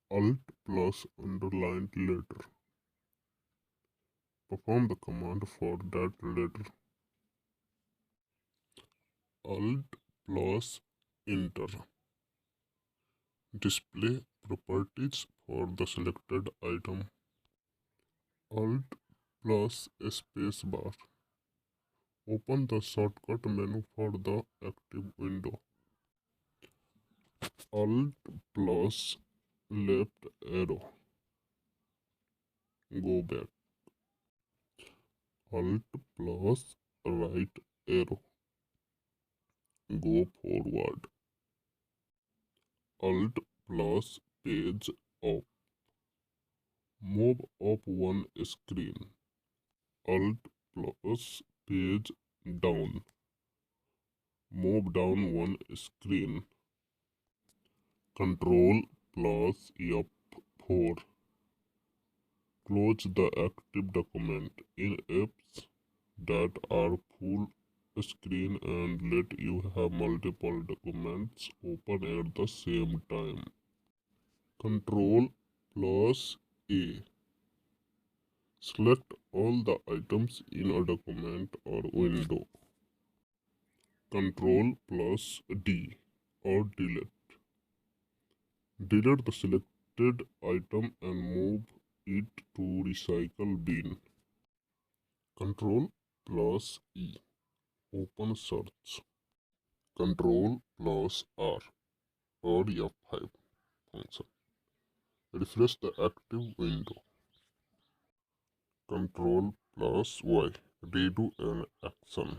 Alt plus underlined letter. Perform the command for that letter. Alt plus enter. Display properties for the selected item. Alt plus spacebar. Open the shortcut menu for the active window. Alt plus left arrow. Go back. Alt plus right arrow. Go forward. Alt plus page up. Move up one screen. Alt plus page down. Move down one screen. Control plus F4. Close the active document in apps that are full screen and let you have multiple documents open at the same time. Control plus A. Select all the items in a document or window. Control plus D or delete. Delete the selected item and move it to recycle bin. Control plus E. Open search. Control plus R or F5 function. Refresh the active window. Control plus Y. Redo an action.